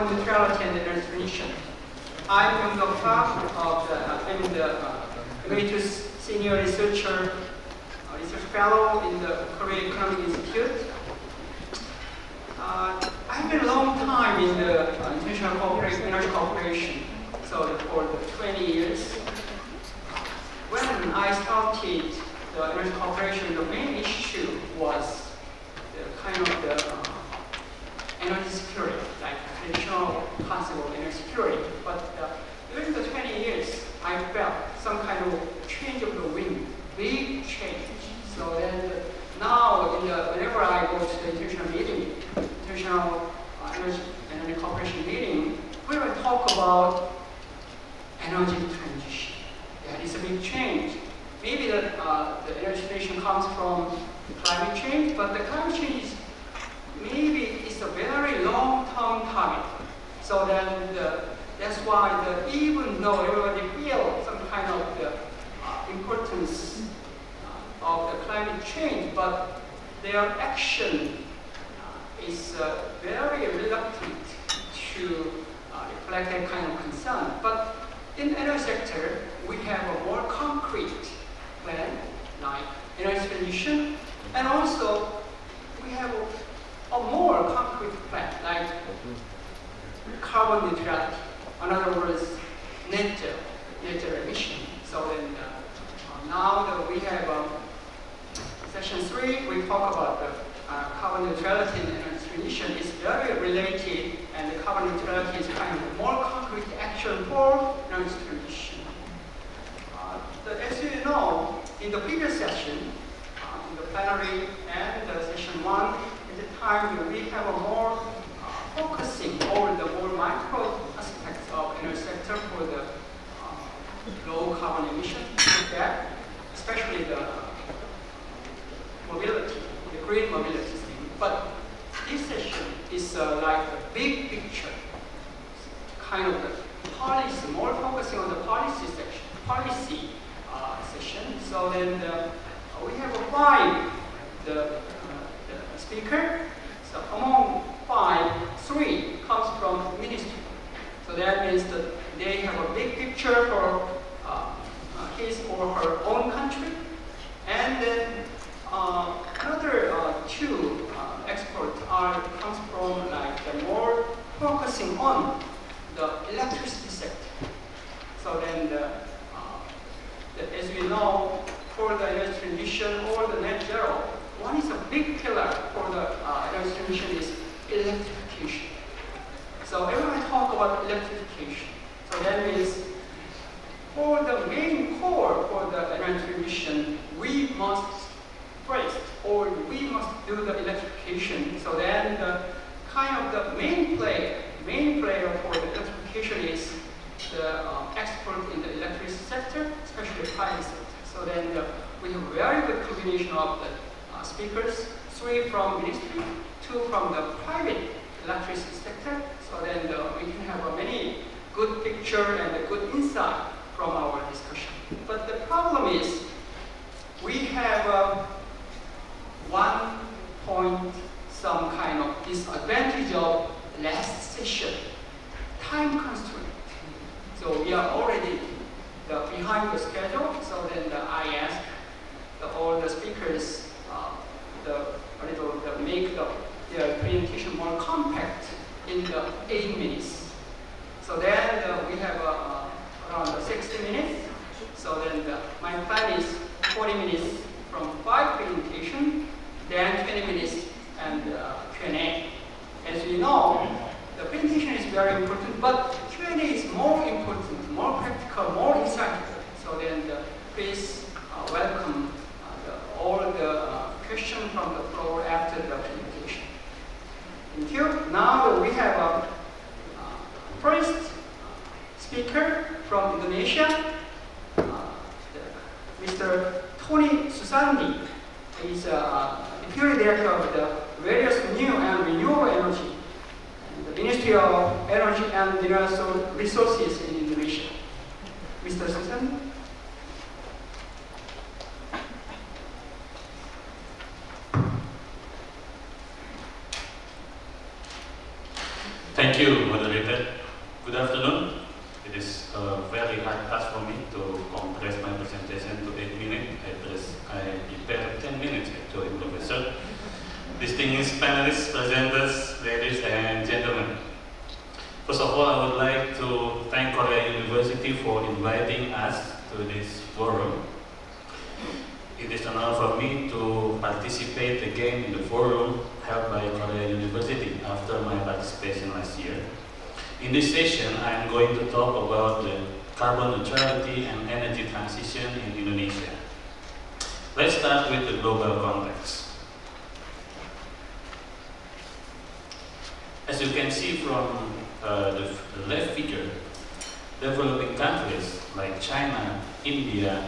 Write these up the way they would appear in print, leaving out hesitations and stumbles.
carbon neutrality and energy transition. I'm from the part of the emeritus senior researcher, research fellow in the Korea Economic Institute. I've been a long time in the international cooperation, energy cooperation, so for 20 years. When I started the energy cooperation, the main issue was the kind of the energy security, like traditional concept of energy security. But during the 20 years, I felt some kind of change of the wind, big change. So then now, whenever I go to the international meeting, international energy cooperation meeting, we will talk about energy transition. Yeah, it's a big change. Maybe the energy transition comes from climate change, but the climate change is maybe it's a very long-term target. So then that's why even though everybody feels some kind of the importance of the climate change, but their action is very reluctant to reflect that kind of concern. But in the energy sector, we have a more concrete plan, like energy transition, and also we have a more concrete plan, like carbon neutrality. In other words, net zero emission. So then now that we have session 3, we talk about the carbon neutrality and energy transition is very related, and the carbon neutrality is kind of more concrete action for energy transition. As you know, in the previous session, in the plenary and session 1, at the time we have a more focusing over the more micro aspects of energy sector for the low carbon emission effect, especially the mobility, the green mobility thing. But this session is like a big picture, kind of the policy, more focusing on the policy section, session. So then we have 5 the speaker. So among 5, 3 comes from ministry. So that means that they have a big picture for his or her own country. And then another 2 experts comes from like the more focusing on the electricity sector. So then as we know, for the energy transition or the net zero, one is a big pillar for the energy transition is electrification. So everyone talk about electrification. So that means for the main core for the energy transition, we must first, or we must do the electrification. So then the kind of the main player for the electrification is the expert in the electricity sector, especially private sector. So then we have a very good combination of the speakers, 3 from ministry, 2 from the private electricity sector. So then we can have a many good picture and a good insight from our discussion. But the problem is we have one point, some kind of disadvantage of last session, time constraint. So we are already behind the schedule. So then I asked all the speakers make their presentation more compact in the 8 minutes. So then we have around 60 minutes. So then my plan is 40 minutes from 5 presentation, then 20 minutes and Q&A. As we know, the presentation is very important, but Q&A is more important, more practical, more insightful. So then please welcome all the questions from the floor after the presentation. Thank you. Now we have a first speaker from Indonesia, Mr. Tony Susandi. He's Deputy Director of the various new and renewable energy and the Ministry of Energy and Mineral Resources in Indonesia. Mr. Susandi. Thank you, moderator. Good afternoon. It is a very hard task for me to compress my presentation to 8 minutes. I prepared 10 minutes actually, Professor. Distinguished panelists, presenters, ladies and gentlemen. First of all, I would like to thank Korea University for inviting us to this forum. It is an honor for me to participate again in the forum held by Korea University after my participation last year. In this session, I am going to talk about the carbon neutrality and energy transition in Indonesia. Let's start with the global context. As you can see from the left figure, developing countries like China, India,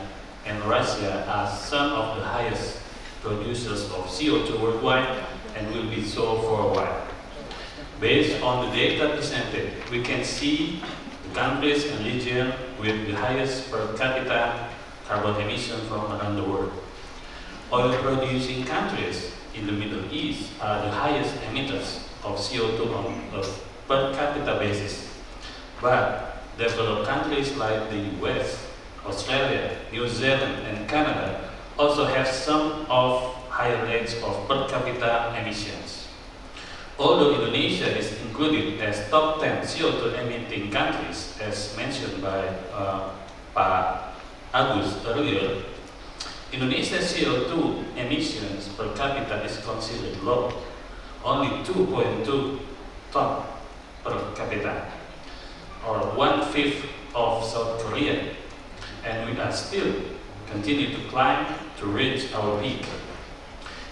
and Russia are some of the highest producers of CO2 worldwide and will be so for a while. Based on the data presented, we can see the countries and regions with the highest per capita carbon emission from around the world. Oil-producing countries in the Middle East are the highest emitters of CO2 on a per capita basis. But developed countries like the US, Australia, New Zealand, and Canada also have some of higher rates of per capita emissions. Although Indonesia is included as top 10 CO2 emitting countries, as mentioned by Pak Agus earlier, Indonesia's CO2 emissions per capita is considered low, only 2.2 ton per capita, or 1/5 of South Korea, and we are still continue to climb to reach our peak.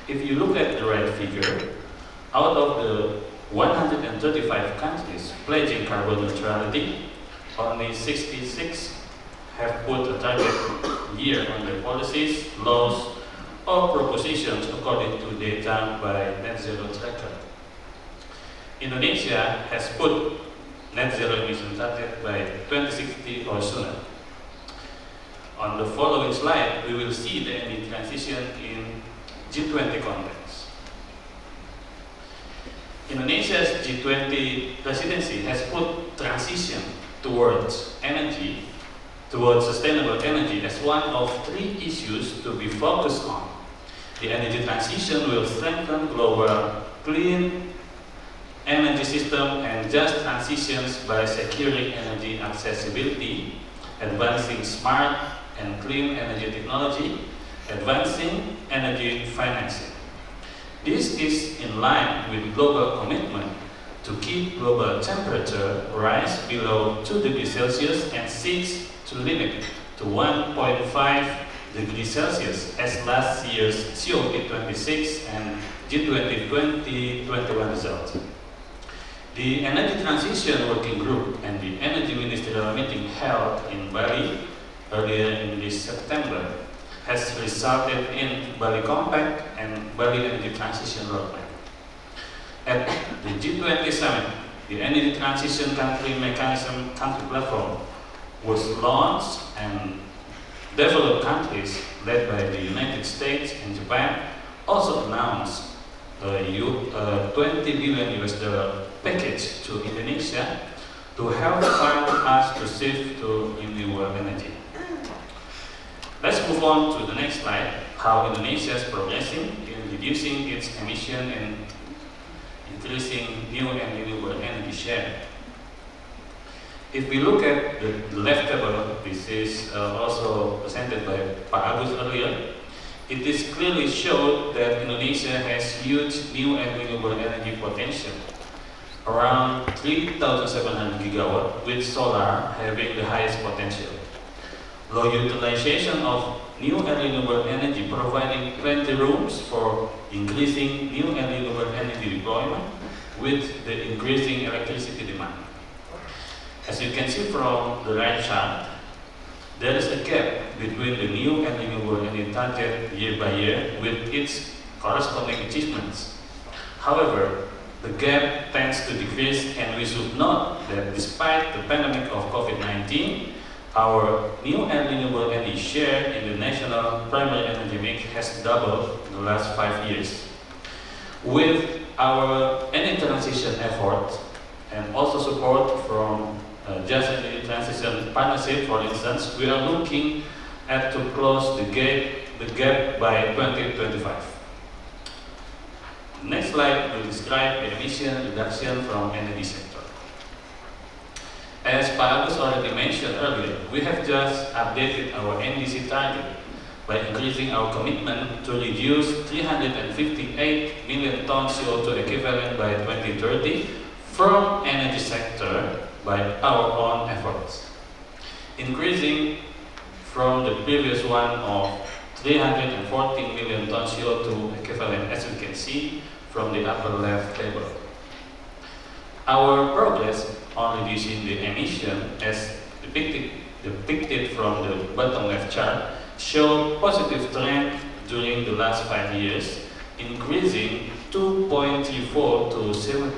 If you look at the right figure, out of the 135 countries pledging carbon neutrality, only 66 have put a target year on their policies, laws, or propositions according to data by Net Zero Tracker. Indonesia has put net zero emission target by 2060 or sooner. On the following slide, we will see the energy transition in G20 context. Indonesia's G20 presidency has put transition towards energy, towards sustainable energy as one of 3 issues to be focused on. The energy transition will strengthen global clean energy system and just transitions by securing energy accessibility, advancing smart and clean energy technology, advancing energy financing. This is in line with global commitment to keep global temperature rise below 2 degrees Celsius and seeks to limit to 1.5 degrees Celsius as last year's COP26 and G20 2021 results. The Energy Transition Working Group and the Energy Ministerial meeting held in Bali earlier in this September has resulted in Bali Compact and Bali Energy Transition Roadmap. At the G20 Summit, the Energy Transition Country Mechanism Country Platform was launched, and developed countries led by the United States and Japan also announced a $20 billion package to Indonesia to help fund us to shift to renewable energy. Let's move on to the next slide, how Indonesia is progressing in reducing its emission and increasing new and renewable energy share. If we look at the left table, this is also presented by Pak Agus earlier, it is clearly showed that Indonesia has huge new and renewable energy potential, around 3,700 gigawatt, with solar having the highest potential. Low utilization of new and renewable energy providing plenty rooms for increasing new and renewable energy deployment with the increasing electricity demand. As you can see from the right chart, there is a gap between the new and renewable energy target year by year with its corresponding achievements. However, the gap tends to decrease, and we should note that despite the pandemic of COVID-19, our new and renewable energy share in the national primary energy mix has doubled in the last 5 years. With our energy transition effort and also support from Just Energy Transition Partnership, for instance, we are looking at to close the gap by 2025. Next slide will describe the emission reduction from energy sector. As Pak Agus already mentioned earlier, we have just updated our NDC target by increasing our commitment to reduce 358 million tons CO2 equivalent by 2030 from energy sector by our own efforts, increasing from the previous one of 314 million tons CO2 equivalent, as you can see from the upper left table. Our progress on reducing the emission, as depicted from the bottom left chart, show positive trend during the last 5 years, increasing 2.34 to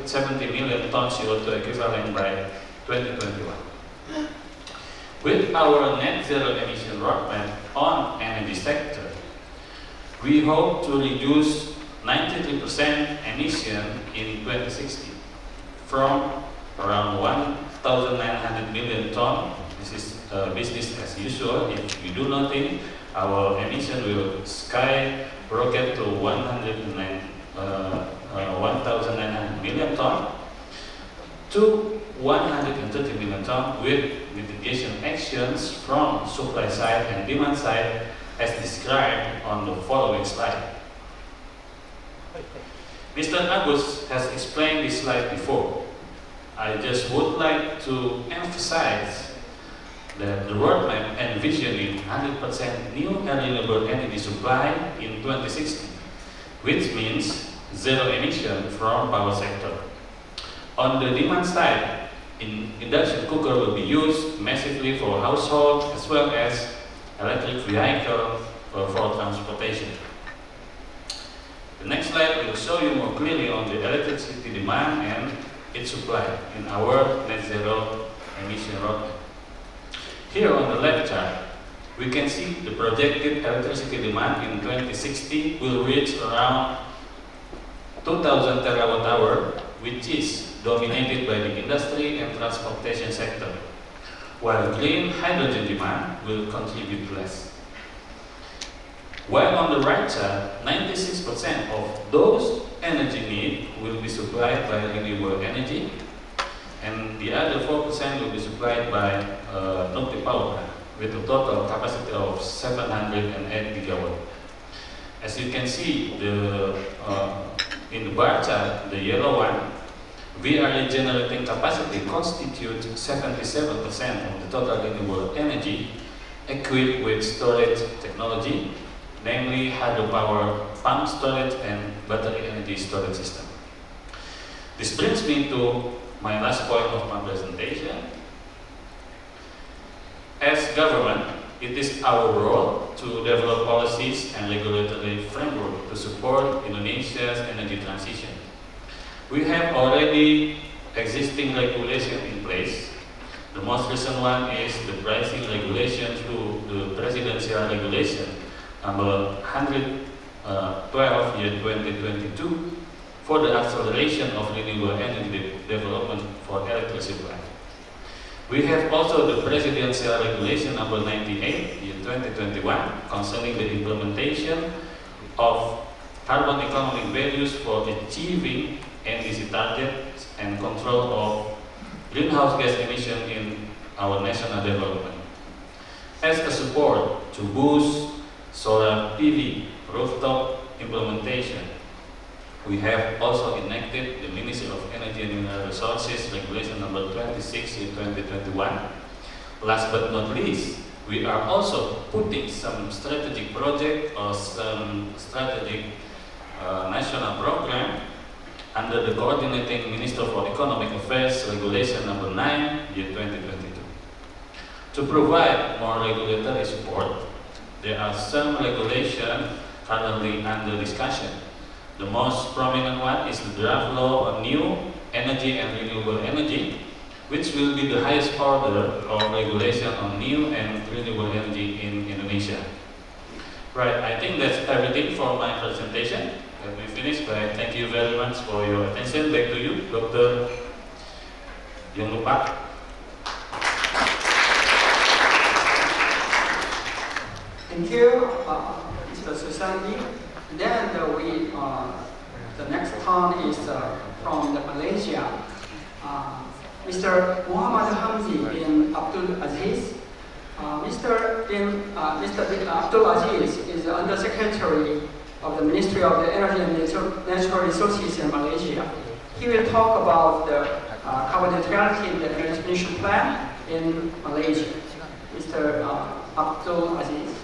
70 million tons CO2 equivalent by 2021. With our net zero emission roadmap on energy sector, we hope to reduce 93% emission in 2060 from around 1,900 million ton. This is business as usual. If we do nothing, our emission will skyrocket to 1,900 million ton to 130 million ton with mitigation actions from supply side and demand side as described on the following slide. Mr. Agus has explained this slide before. I just would like to emphasize that the roadmap envisioning 100% new and renewable energy supply in 2060, which means zero emission from power sector. On the demand side, induction cooker will be used massively for household as well as electric vehicle for transportation. The next slide will show you more clearly on the electricity demand and its supply in our net zero emission roadmap. Here on the left chart, we can see the projected electricity demand in 2060 will reach around 2,000 terawatt-hour, which is dominated by the industry and transportation sector, while green hydrogen demand will contribute less. While on the right chart, 96% of those energy needs will be supplied by renewable energy, and the other 4% will be supplied by nuclear power plant, with a total capacity of 708 gigawatt. As you can see, in the bar chart, the yellow one, VRE generating capacity constitutes 77% of the total renewable energy equipped with storage technology, namely hydropower, pump storage, and battery energy storage system. This brings me to my last point of my presentation. As government, it is our role to develop policies and regulatory framework to support Indonesia's energy transition. We have already existing regulation in place. The most recent one is the pricing regulation through the presidential regulation number 112 year 2022 for the acceleration of renewable energy development for electricity supply. We have also the presidential regulation number 98 year 2021 concerning the implementation of carbon economic values for achieving NDC targets and control of greenhouse gas emission in our national development. As a support to boost solar PV rooftop implementation, we have also enacted the Ministry of Energy and Mineral Resources Regulation number 26 in 2021. Last but not least, we are also putting some strategic project or some strategic national program under the Coordinating Minister for Economic Affairs Regulation number 9 year 2022. To provide more regulatory support, there are some regulations currently under discussion. The most prominent one is the draft law on new energy and renewable energy, which will be the highest order of regulation on new and renewable energy in Indonesia. Right, I think that's everything for my presentation. Let me finish by thank you very much for your attention. Back to you, Dr. Yong Lupak. Thank you, Mr. Susani. Then the next turn is from Malaysia. Mr. Muhammad Hamzi bin Abdul Aziz. Mr. Abdul Aziz is the Undersecretary of the Ministry of the Energy and Natural Resources in Malaysia. He will talk about the carbon neutrality in the transmission plan in Malaysia. Mr. Abdul Aziz.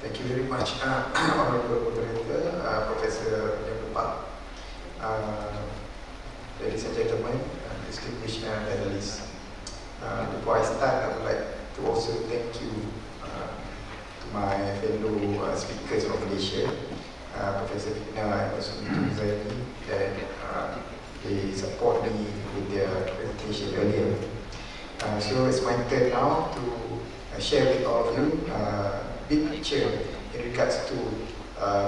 Thank you very much, Honorable Moderator, Professor Pak. Ladies and gentlemen, distinguished panelists. Before I start, I would like to also thank you to my fellow speakers from Malaysia, Professor Fitna and also Mr. Zaini, that they support me with their presentation earlier. So it's my turn now to share with all of you big picture in regards to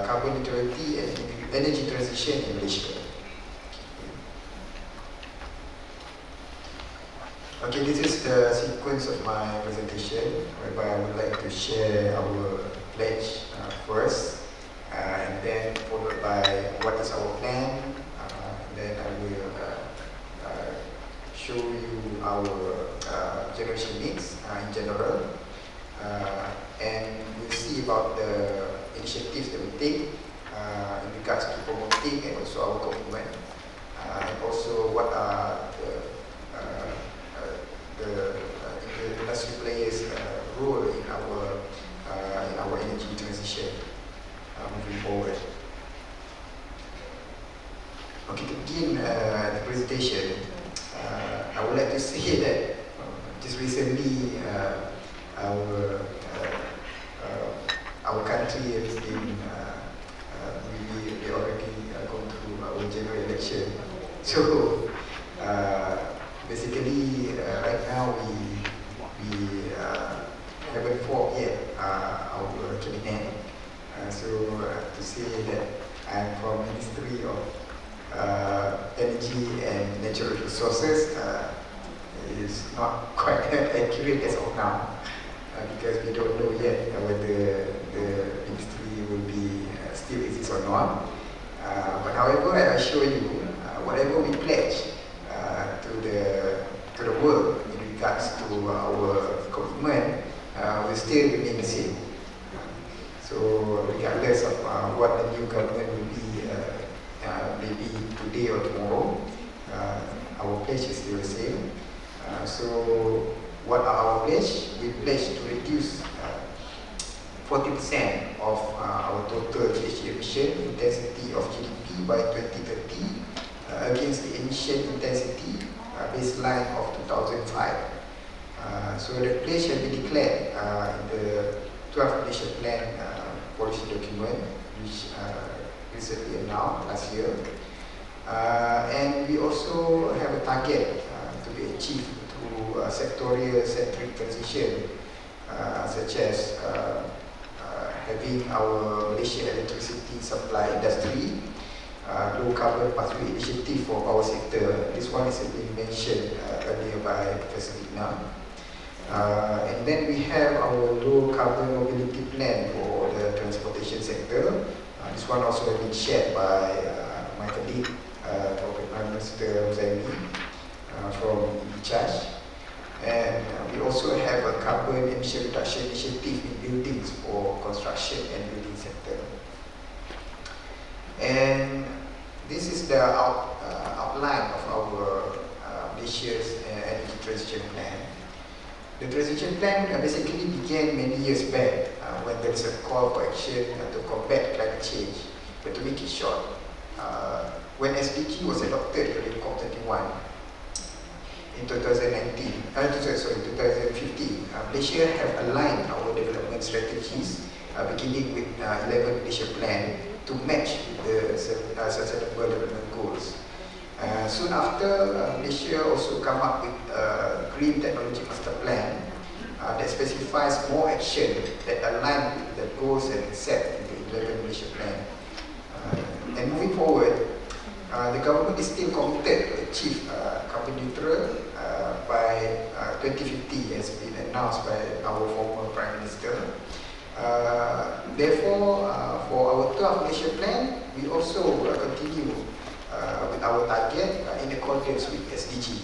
carbon neutrality and energy transition in Malaysia. Okay, this is the sequence of my presentation, whereby I would like to share our pledge first, and then followed by what is our plan, and then I will show you our generation mix in general, and we'll see about the initiatives that we take in regards to promoting and also our commitment, and also what are the industry players' role in our energy transition moving forward. Okay, to begin the presentation, I would like to say that just recently our country has been we already gone through our general election. So basically, right now we haven't formed yet our cabinet. So to say that I'm from Ministry of Energy and Natural Resources is not quite accurate as of now, because we don't know yet whether the ministry will be still exist or not. But however, I assure you, whatever we pledge to the world in regards to our commitment will still remain the same. So regardless of what the new government will be, maybe today or tomorrow, our pledge is still the same. So what are our pledge? We pledge to reduce 40% of our total GHG emission intensity of GDP by 2030 against the emission intensity baseline of 2005. So the pledge has been declared in the 12th Malaysia Plan policy document, which recently announced last year. And we also have a target to be achieved through sectorial-centric transition, such as having our Malaysia electricity supply industry, low carbon pathway initiative for power sector. This one is being mentioned earlier by Professor Fitna. And then we have our low carbon mobility plan for the transportation sector. This one also has been shared by my colleague, Mr. Zaini from ECharge. And we also have a carbon emission reduction initiative in buildings for construction and building sector. And this is the outline of our Malaysia's energy transition plan. The transition plan basically began many years back when there is a call for action to combat climate change. But to make it short, when SDG was adopted during COP21 in 2015, Malaysia have aligned our development strategies, beginning with 11 Malaysia Plan to match the Sustainable Development Goals. Soon after, Malaysia also come up with a Green Technology Master Plan that specifies more action that align with the goals and set in the 11 Malaysia Plan. And moving forward, the government is still committed to achieve carbon neutral by 2050 has been announced by our former Prime Minister. Therefore, for our 12 Malaysia plan, we also continue with our target in accordance with SDG.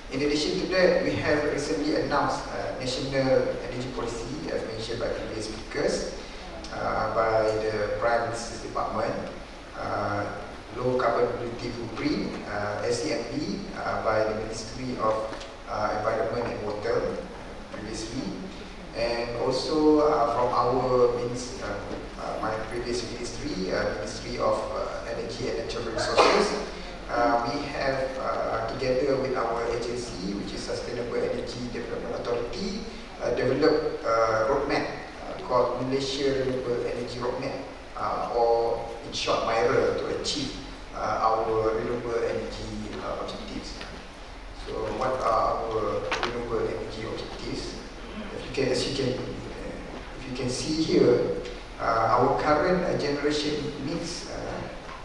In addition to that, we have recently announced National Energy Policy, as mentioned by previous speakers, by the Prime Minister's Department, Low Carbon Mobility Blueprint, SCMB, by the Ministry of Environment and Water previously, and also from our my previous ministry, Ministry of Energy and Natural Resources. We have, together with our agency, which is Sustainable Energy Development Authority, developed a roadmap called Malaysia Renewable Energy Roadmap, or in short, MIRA, to achieve our renewable energy objectives. So, what are our renewable energy objectives? If you can see here, our current generation mix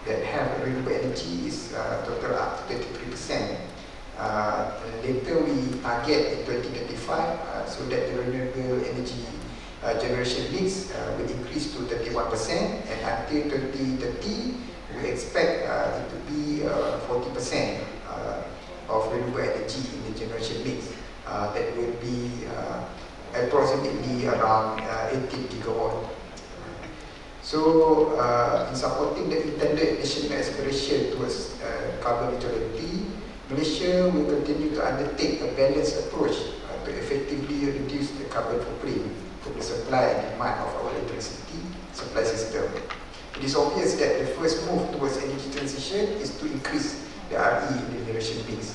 that have renewable energy is total up to 23%. Later we target in 2025 so that the renewable energy generation mix will increase to 31%, and until 2030 we expect it to be 40% of renewable energy in the generation mix. That will be approximately around 18 gigawatt. So, in supporting the intended national aspiration towards carbon neutrality, Malaysia will continue to undertake a balanced approach to effectively reduce the carbon footprint from the supply and demand of our electricity supply system. It is obvious that the first move towards energy transition is to increase the RE in the generation mix.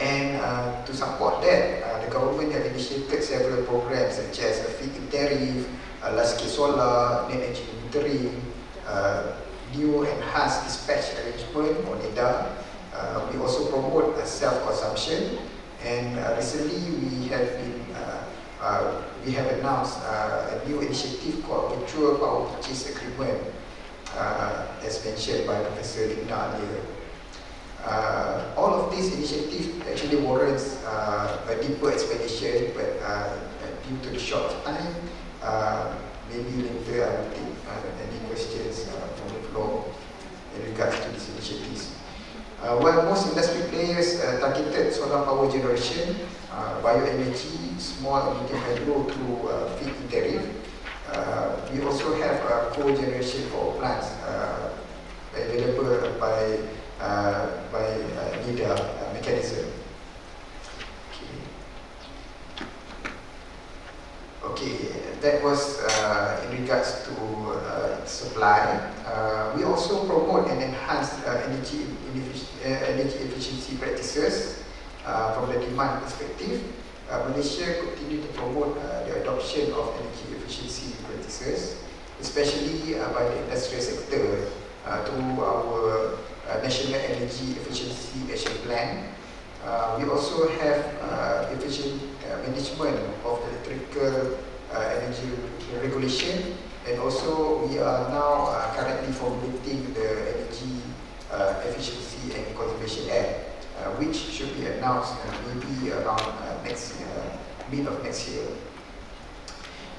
And to support that, the government has initiated several programs such as a feed-in tariff, large-scale solar, net energy metering, new enhanced dispatch arrangement or NEDA. We also promote self-consumption, and recently we have announced a new initiative called Virtual Power Purchase Agreement, as mentioned by Professor Lina earlier. All of these initiatives actually warrants a deeper explanation, but due to the short time, maybe later I will take any questions from the floor in regards to these initiatives. While most industry players targeted solar power generation, bioenergy, small and medium hydro through feed-in tariff, we also have co-generation for plants available by NEDA mechanism. Okay, that was in regards to supply. We also promote and enhance energy efficiency practices from the demand perspective. Malaysia continue to promote the adoption of energy efficiency practices, especially by the industrial sector through our National Energy Efficiency Action Plan. We also have efficient management of electrical energy regulation, and also we are now currently formulating the Energy Efficiency and Conservation Act, which should be announced maybe around mid of next year.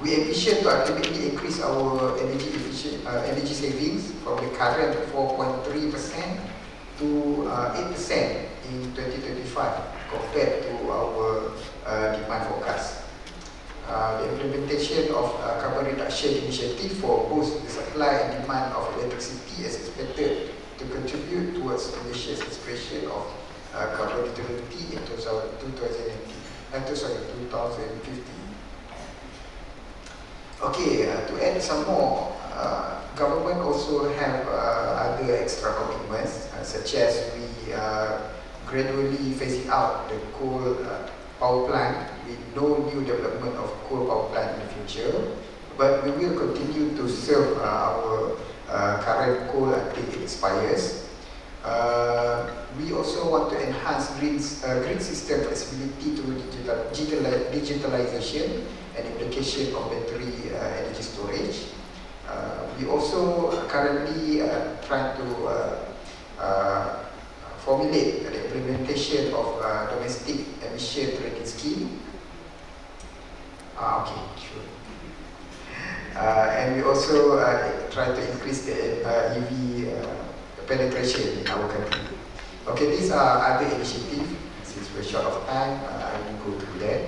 We envision to ultimately increase our energy savings from the current 4.3% to 8% in 2025 compared to our demand forecast. The implementation of carbon reduction initiative for both the supply and demand of electricity is expected to contribute towards Malaysia's aspiration of carbon neutrality in 2050. Okay, to add some more, government also have other extra commitments, such as we gradually phasing out the coal power plant with no new development of coal power plant in the future, but we will continue to serve our current coal until it expires. We also want to enhance grid system flexibility through digitalization and application of battery energy storage. We also currently trying to formulate the implementation of domestic emission trading scheme. Okay, sure. And we also try to increase the EV penetration in our country. Okay, these are other initiatives. Since we're short of time, I will go through that.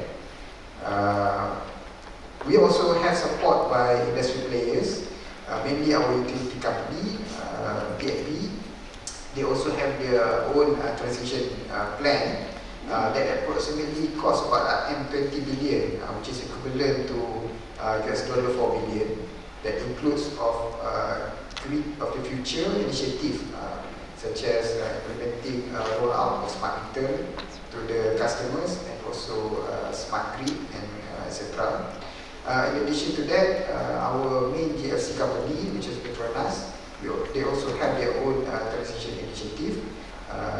We also have support by industry players, mainly our utility company, PNB. They also have their own transition plan that approximately costs about M20 billion, which is equivalent to US dollar 4 billion. That includes of grid of the future initiative, such as implementing rollout of smart meter to the customers and also smart grid and etc. In addition to that, our main GFC company, which is Petronas, they also have their own transition initiative,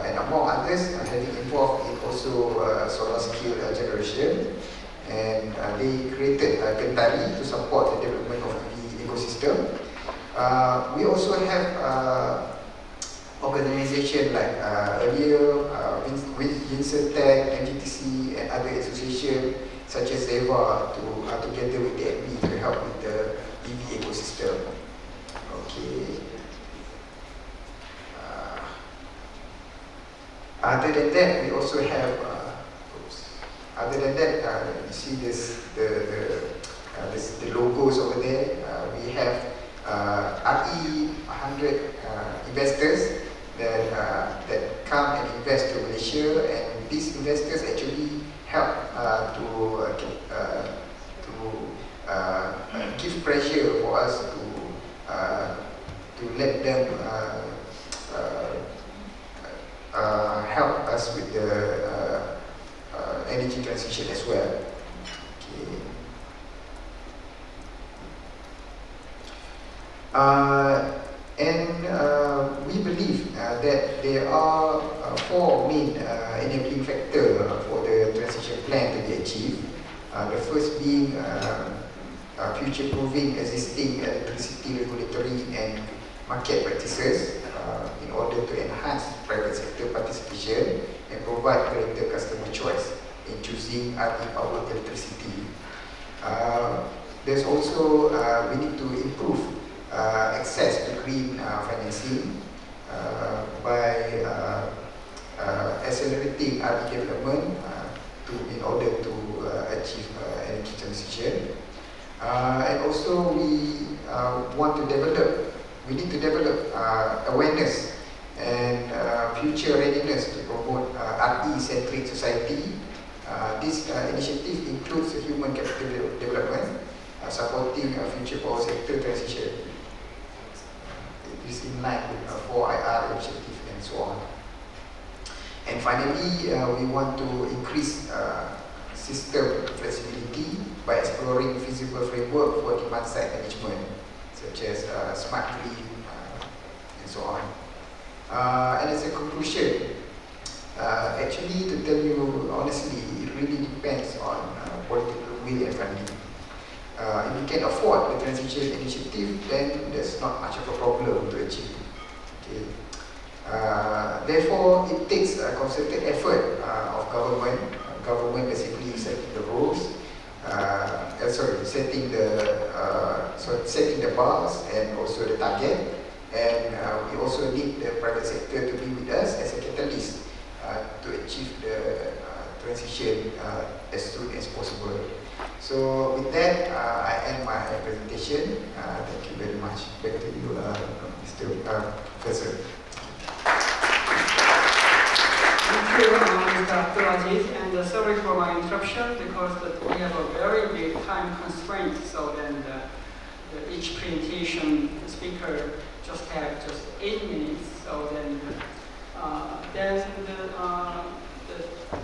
and among others, having involved in also solar scale generation, and they created Gentari to support the development of the ecosystem. We also have organizations like earlier, Vincent Tech, MGTC, and other associations such as Eva to together with the AMI to help with the EV ecosystem. Okay. Other than that, we also have. Other than that, you see this the logos over there. We have RE 100 investors that come and invest to Malaysia, and these investors actually help to give pressure for us to let them help us with the energy transition as well. Okay. We believe that there are four main enabling factors for the transition plan to be achieved. The first being future-proofing existing electricity regulatory and market practices in order to enhance private sector participation and provide greater customer choice in choosing RE-powered electricity. There's also, we need to improve access to green financing by accelerating RE development in order to achieve energy transition. And also we need to develop awareness and future readiness to promote RE-centric society. This initiative includes human capital development, supporting future power sector transition. It is in line with 4IR initiative and so on. And finally, we want to increase system flexibility by exploring feasible framework for demand side management, such as smart grid and so on. And as a conclusion, actually, to tell you honestly, it really depends on political will and funding. If we can afford the transition initiative, then there's not much of a problem to achieve. Okay. Therefore, it takes a concerted effort of government. Government basically setting the rules, setting the bars and also the target. And we also need the private sector to be with us as a catalyst to achieve the transition as soon as possible. So with that, I end my presentation. Thank you very much. Back to you, Mr. Professor. Thank you, Mr. Abdul Aziz, and sorry for my interruption because we have a very big time constraint. So then each presentation speaker just have 8 minutes. So then the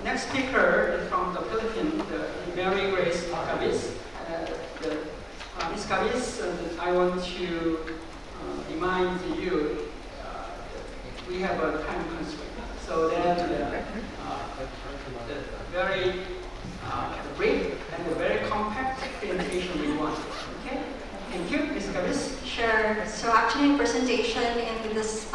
next speaker is from the Philippines, Mary Grace Cabiz. Ms. Cabiz, I want to remind you we have a time constraint. So then the very brief and the very compact presentation we want. Okay? Thank you, Ms. Cabiz. Sure. So actually, presentation in this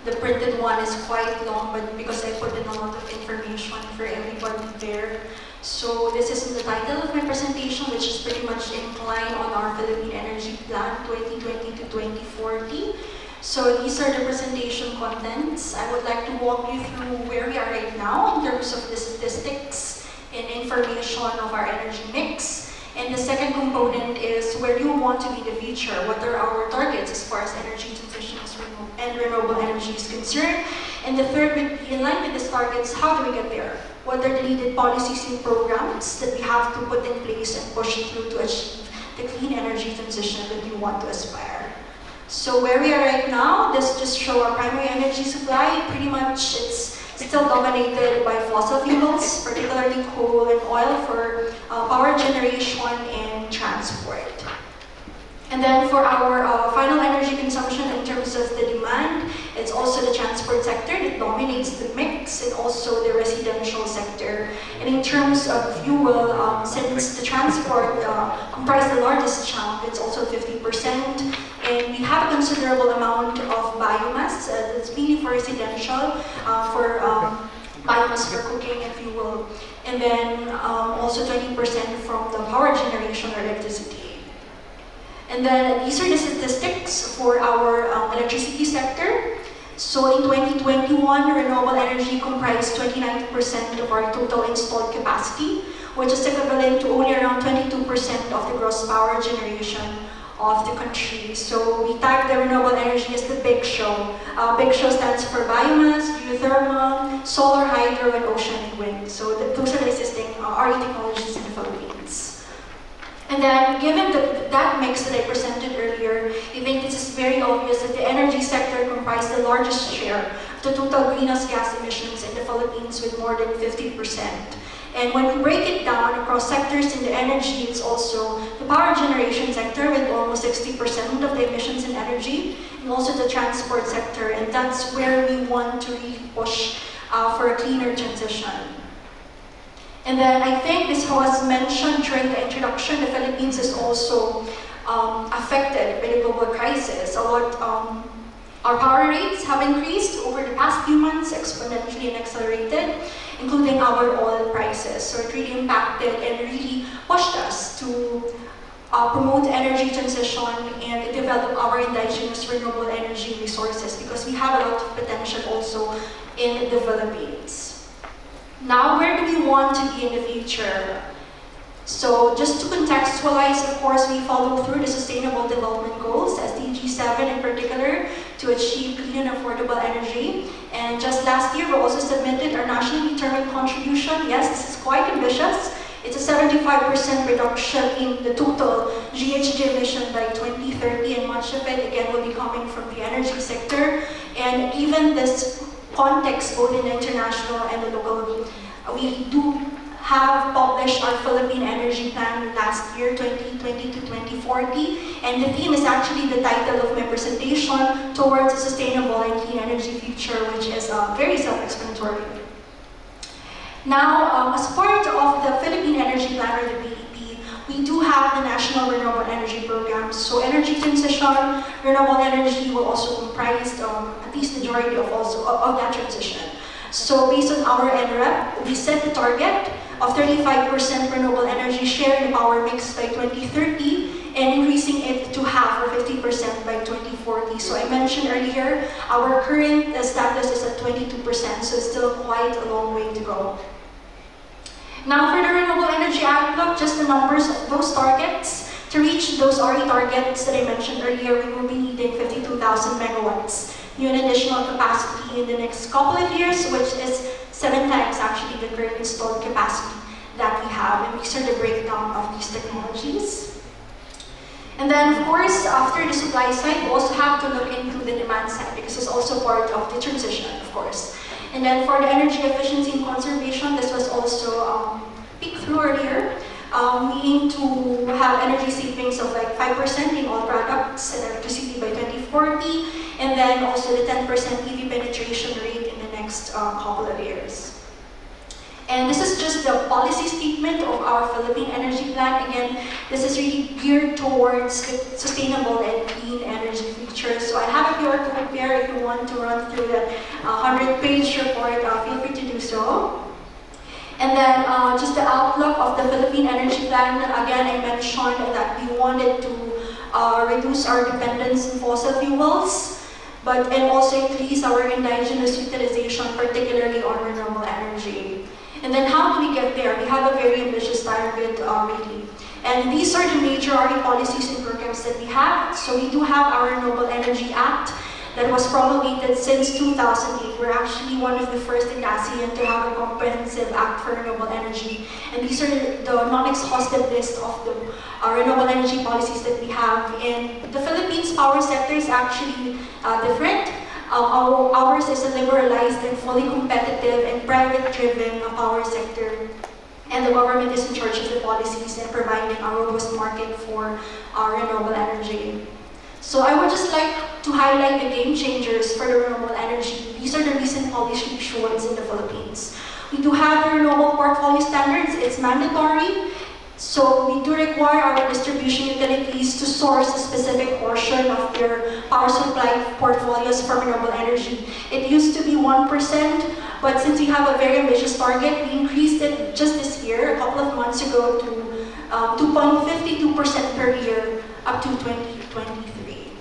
The printed one is quite long, but because I put in a lot of information for everybody there. So this is the title of my presentation, which is pretty much inclined on our Philippine Energy Plan 2020 to 2040. So these are the presentation contents. I would like to walk you through where we are right now in terms of the statistics and information of our energy mix. And the second component is where do you want to be in the future? What are our targets as far as energy transition and renewable energy is concerned? And the third would be in line with these targets, how do we get there? What are the needed policies and programs that we have to put in place and push through to achieve the clean energy transition that we want to aspire? So where we are right now, this just shows our primary energy supply. Pretty much it's still dominated by fossil fuels, particularly coal and oil for power generation and transport. And then for our final energy consumption in terms of the demand, it's also the transport sector that dominates the mix and also the residential sector. And in terms of fuel, since the transport comprises the largest chunk, it's also 50%. And we have a considerable amount of biomass that's mainly for residential, for biomass for cooking and fuel. And then also 20% from the power generation or electricity. And then these are the statistics for our electricity sector. So in 2021, renewable energy comprised 29% of our total installed capacity, which is equivalent to only around 22% of the gross power generation of the country. So we tag the renewable energy as the Big Show. Big Show stands for biomass, geothermal, solar, hydro, and ocean and wind. So those are the existing RE technologies in the Philippines. And then, given that mix that I presented earlier, I think this is very obvious that the energy sector comprises the largest share of the total greenhouse gas emissions in the Philippines with more than 50%. And when we break it down across sectors in the energy, it's also the power generation sector with almost 60% of the emissions in energy, and also the transport sector, and that's where we want to really push for a cleaner transition. And then I think this was mentioned during the introduction, the Philippines is also affected by the global crisis. A lot, our power rates have increased over the past few months exponentially and accelerated, including our oil prices. So it really impacted and really pushed us to promote energy transition and develop our indigenous renewable energy resources because we have a lot of potential also in the Philippines. Now, where do we want to be in the future? So just to contextualize, of course, we follow through the Sustainable Development Goals, SDG 7 in particular, to achieve clean and affordable energy. And just last year, we also submitted our nationally determined contribution. Yes, this is quite ambitious. It's a 75% reduction in the total GHG emission by 2030, and much of it, again, will be coming from the energy sector. And even this context, both in the international and the local, we do have published our Philippine Energy Plan last year, 2020 to 2040, and the theme is actually the title of my presentation, Towards a Sustainable and Clean Energy Future, which is very self-explanatory. Now, as part of the Philippine Energy Plan, or the PEP, we do have the National Renewable Energy Program. So energy transition, renewable energy will also comprise at least majority of that transition. So based on our NREP, we set the target of 35% renewable energy share in our mix by 2030 and increasing it to half or 50% by 2040. So I mentioned earlier, our current status is at 22%, so it's still quite a long way to go. Now for the renewable energy outlook, just the numbers of those targets. To reach those RE targets that I mentioned earlier, we will be needing 52,000 megawatts new and additional capacity in the next couple of years, which is 7 times actually the current installed capacity that we have. And these are the breakdown of these technologies. And then, of course, after the supply side, we also have to look into the demand side because it's also part of the transition, of course. And then for the energy efficiency and conservation, this was also peeked through earlier. We aim to have energy savings of like 5% in all products and electricity by 2040, and then also the 10% EV penetration rate in the next couple of years. And this is just the policy statement of our Philippine Energy Plan. Again, this is really geared towards sustainable and clean energy features. So I have a QR code there if you want to run through that 100-page report, feel free to do so. And then just the outlook of the Philippine Energy Plan. Again, I mentioned that we wanted to reduce our dependence on fossil fuels, and also increase our indigenous utilization, particularly on renewable energy. And then how do we get there? We have a very ambitious target really. And these are the major RE policies and programs that we have. So we do have our Renewable Energy Act that was promulgated since 2008. We're actually one of the first in ASEAN to have a comprehensive act for renewable energy. And these are the non-exhaustive list of the renewable energy policies that we have. In the Philippines, power sector is actually different. Ours is a liberalized and fully competitive and private-driven power sector. And the government is in charge of the policies and providing a robust market for renewable energy. So I would just like to highlight the game changers for the renewable energy. These are the recent policy issuance in the Philippines. We do have the renewable portfolio standards. It's mandatory. So we do require our distribution utilities to source a specific portion of their power supply portfolios from renewable energy. It used to be 1%, but since we have a very ambitious target, we increased it just this year, a couple of months ago, to 2.52% per year up to 2023.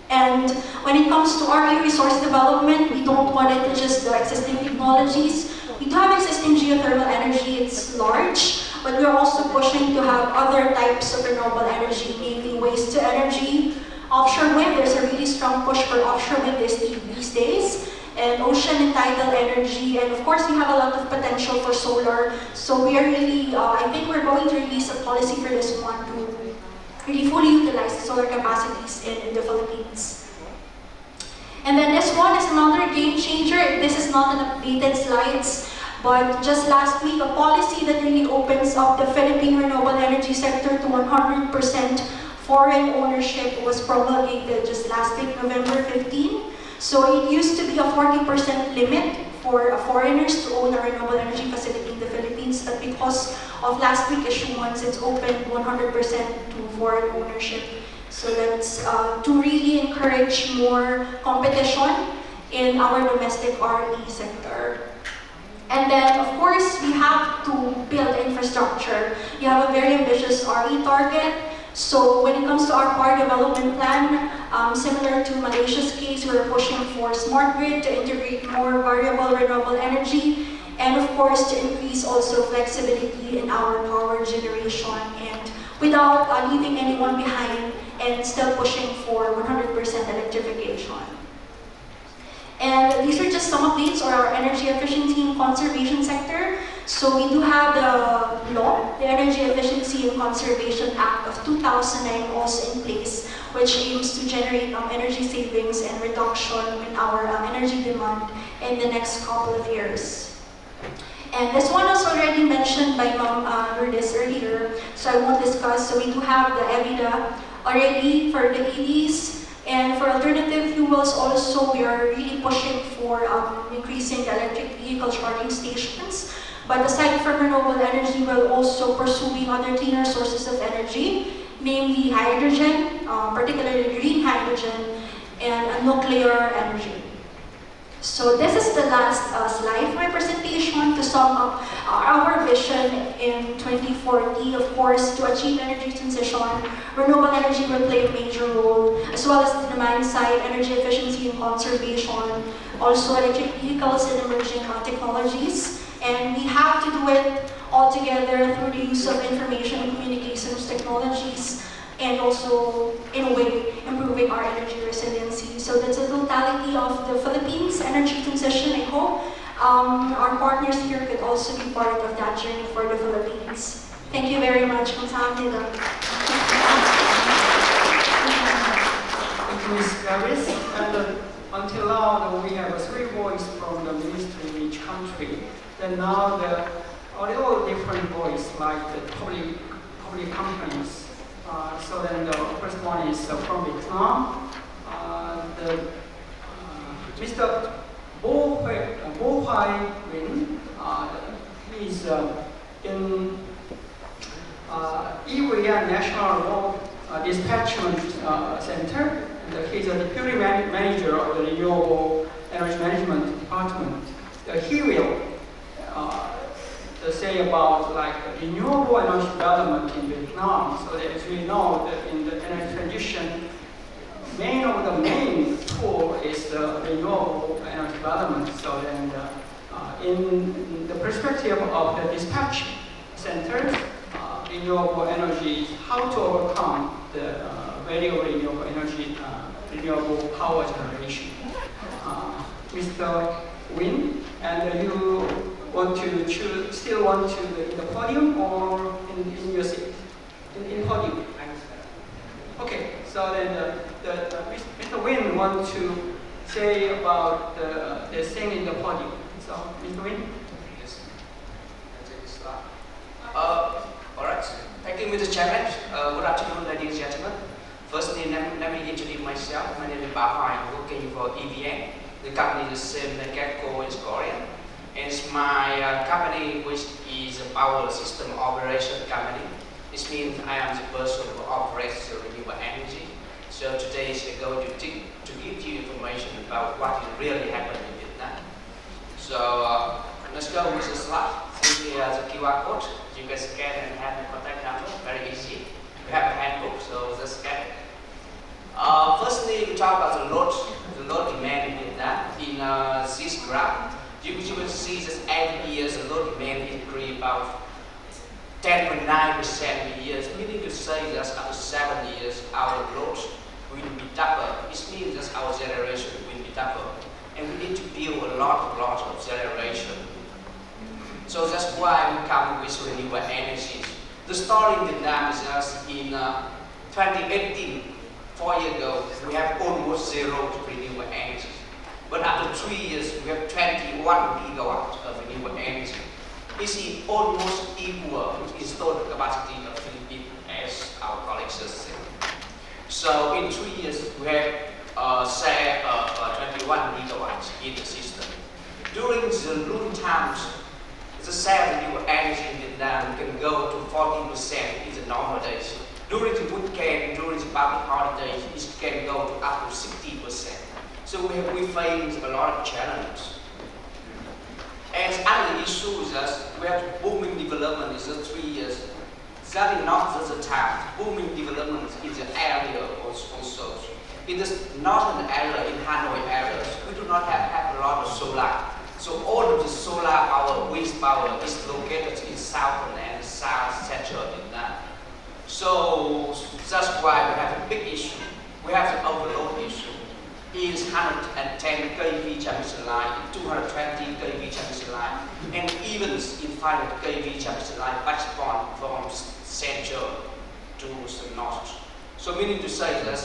And when it comes to RE resource development, we don't want it to just the existing technologies. We do have existing geothermal energy, it's large, but we're also pushing to have other types of renewable energy, namely waste to energy. Offshore wind, there's a really strong push for offshore wind these days, and ocean and tidal energy, and of course we have a lot of potential for solar. So we are really, I think we're going to release a policy for this one to really fully utilize the solar capacities in the Philippines. And then this one is another game changer. This is not an updated slides, but just last week, a policy that really opens up the Philippine renewable energy sector to 100% foreign ownership was promulgated just last week, November 15. So it used to be a 40% limit for foreigners to own a renewable energy facility in the Philippines, but because of last week issuance, it's opened 100% to foreign ownership. So that's to really encourage more competition in our domestic RE sector. And then, of course, we have to build infrastructure. We have a very ambitious RE target. So when it comes to our power development plan, similar to Malaysia's case, we're pushing for smart grid to integrate more variable renewable energy, and of course to increase also flexibility in our power generation, and without leaving anyone behind, and still pushing for 100% electrification. And these are just some updates on our energy efficiency and conservation sector. So we do have the law, the Energy Efficiency and Conservation Act of 2009 also in place, which aims to generate energy savings and reduction in our energy demand in the next couple of years. And this one was already mentioned by Ma'am Lourdes earlier, so I won't discuss. So we do have the EBITDA already for the EVs. And for alternative fuels also, we are really pushing for increasing the electric vehicle charging stations. But aside from renewable energy, we're also pursuing other cleaner sources of energy, namely hydrogen, particularly green hydrogen, and nuclear energy. So this is the last slide of my presentation to sum up our vision in 2040. Of course, to achieve energy transition, renewable energy will play a major role, as well as the demand side, energy efficiency and conservation, also electric vehicles and emerging technologies. And we have to do it all together through the use of information and communications technologies, and also, in a way, improving our energy resiliency. So that's a totality of the Philippines energy transition. I hope our partners here could also be part of that journey for the Philippines. Thank you very much. Kamsahamnida. Thank you, Ms. Gavis. And until now, we have 3 voices from the ministry in each country. Then now there are a little different voice, like the public companies. So then the first one is from Vietnam. Mr. Bo Hoai Nguyen is in Ewuyan National Road Dispatchment Center. And he's a deputy manager of the Renewable Energy Management Department. He will say about like renewable energy development in Vietnam. So that as we know that in the energy transition, the main tool is the renewable energy development. So then in the perspective of the dispatch centers, renewable energy, how to overcome the value of renewable energy, renewable power generation. Mr. Win, and you want to choose, still want to in the podium or in your seat? In podium. Okay, so then Mr. Win wants to say about the thing in the podium. So, Mr. Win? Yes. I'll take this slide. All right. Thank you, Mr. Chairman. Good afternoon, ladies and gentlemen. Firstly, let me introduce myself. My name is Ba Hoài. I'm working for EVN. The company is the same like Getco in Korea. And it's my company, which is a power system operation company. This means I am the person who operates the renewable energy. So today is going to give you information about what is really happening in Vietnam. So let's go with the slide. See here the QR code. You can scan and have the contact number. Very easy. We have a handbook, so just scan it. Firstly, we talk about the load demand in Vietnam. In this graph, you will see that every year the load demand increase about 10.9% a year, meaning to say that after 7 years, our load will be double. It means that our generation will be double. And we need to build a lot of generation. So that's why we come with renewable energy. The story in Vietnam is just in 2018, 4 years ago, we have almost zero renewable energy. But after 3 years, we have 21 gigawatts of renewable energy. This is almost equal to installed capacity of Philippines, as our colleagues just said. So in 3 years, we have say 21 gigawatts in the system. During the noon times, the sale of renewable energy in Vietnam can go to 14% in the normal days. During the weekend, during the public holidays, it can go to up to 60%. So we face a lot of challenges. And another issue is that we have booming development in the 3 years. That is not the time. Booming development in the area also. It is not an area in Hanoi areas. We do not have a lot of solar. So all of the solar power, wind power is located in southern and south central Vietnam. So that's why we have a big issue. We have the overload issue. It is 110 kV transmission line, 220 kV transmission line, and even in 500 kV transmission line backbone from central to the north. So meaning to say that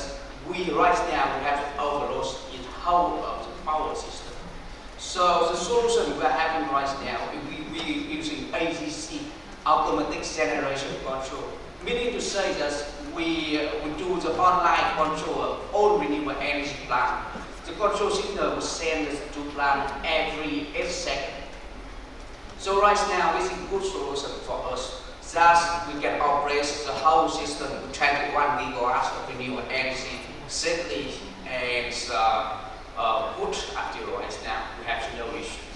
right now we have overload in the whole of the power system. So the solution we are having right now, we using AGC, automatic generation control. Meaning to say that we do the online control of all renewable energy plant. The control signal will send to plant every 8 seconds. So right now, this is a good solution for us. Thus, we can operate the whole system with 21 gigawatts of renewable energy safely and good until right now. We have no issue.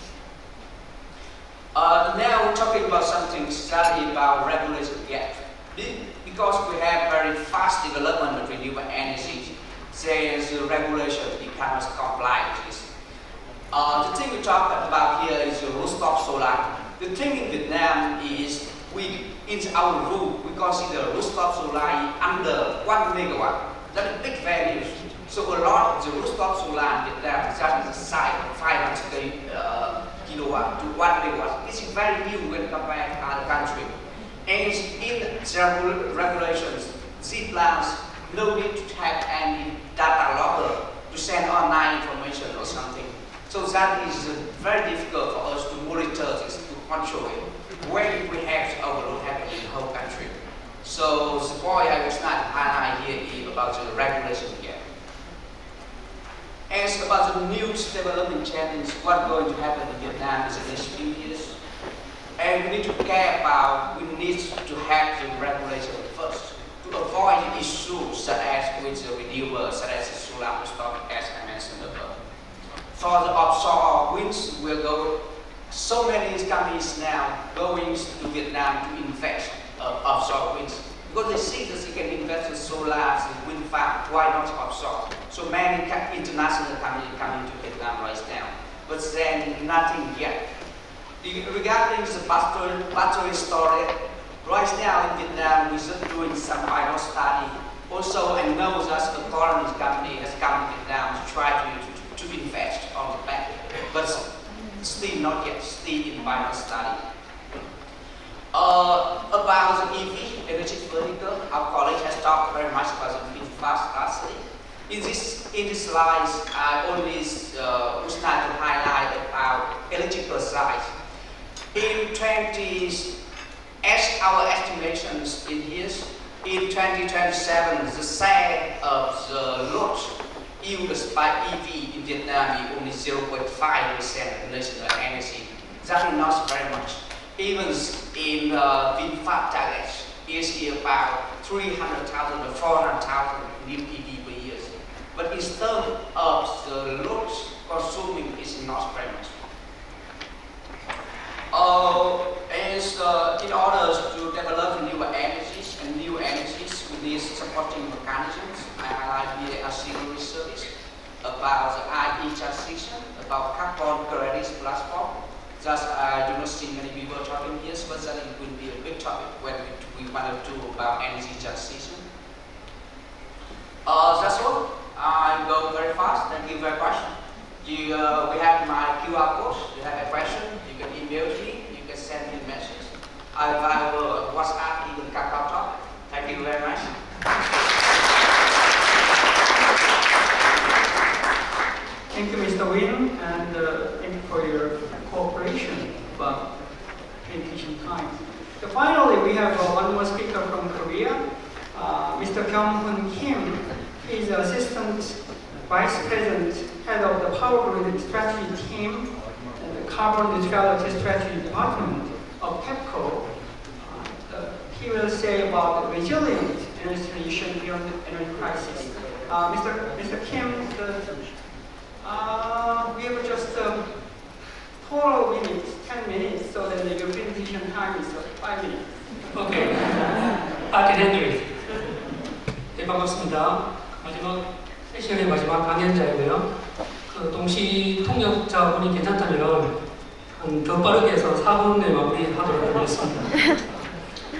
Now we're talking about something study about regulation gap. Because we have very fast development of renewable energy, there's the regulation becomes compliant. The thing we talk about here is the rooftop solar. The thing in Vietnam is in our rule, we consider rooftop solar under 1 megawatt. That's a big value. So a lot of the rooftop solar in Vietnam is just the size of 500 kilowatt to 1 megawatt. This is very new when compared to other countries. And in the regulations, these plants no need to have any data logger to send online information or something. So that is very difficult for us to monitor this, to control it, when we have overload happening in the whole country. So the point I was not highlight here is about the regulation gap. As about the new development challenge, what's going to happen in Vietnam in the next few years. and we need to care about, we need to have the regulation first to avoid issues such as with the renewables, such as the solar storage, as I mentioned above. For the offshore winds, we'll go, so many companies now going to Vietnam to invest offshore winds. Because they see that they can invest in solar and wind farm, why not offshore? So many international companies coming to Vietnam right now, but then nothing yet. Regarding the battery storage, right now in Vietnam we're just doing some final study. Also, I know that the foreign company has come to Vietnam to try to invest on the back, but still not yet, still in final study. About the EV, energy vehicle, our college has talked very much about the fast lastly. In this slides, I only would like to highlight about electrical side. In our estimations in years, in 2027, the share of the load used by EV in Vietnam is only 0.5% of national energy. That is not very much. Even in VinFast targets, is about 300,000 or 400,000 new EV per year. But in terms of the load consuming, is not very much. In order to develop new energies, we need supporting mechanisms. I highlight here auxiliary service about the IE transition, about carbon credits platform. Just I do not see many people talking here, but that it will be a big topic when we want to do about energy transition. That's all. I go very fast. Thank you very much. We have my QR code. You have a question, you can email me, you can send me a message. I will WhatsApp, even Kakao Talk. Thank you very much. Thank you, Mr. Win, and thank you for your cooperation about vacation time. So finally, we have one more speaker from Korea, Mr. Kyung-hoon Kim. He's Assistant Vice President, Head of the Power Grid Strategy Team and the Carbon Neutrality Strategy Department of TEPCO. He will say about the resilient energy transition beyond the energy crisis. Mr. Kim, we have just total minutes, 10 minutes, so that your presentation time is 5 minutes. Okay, I can handle it. 네, 반갑습니다. 마지막 세션의 마지막 강연자이고요. 동시 통역자분이 괜찮다면 더 빠르게 해서 4분 내에 마무리하도록 하겠습니다.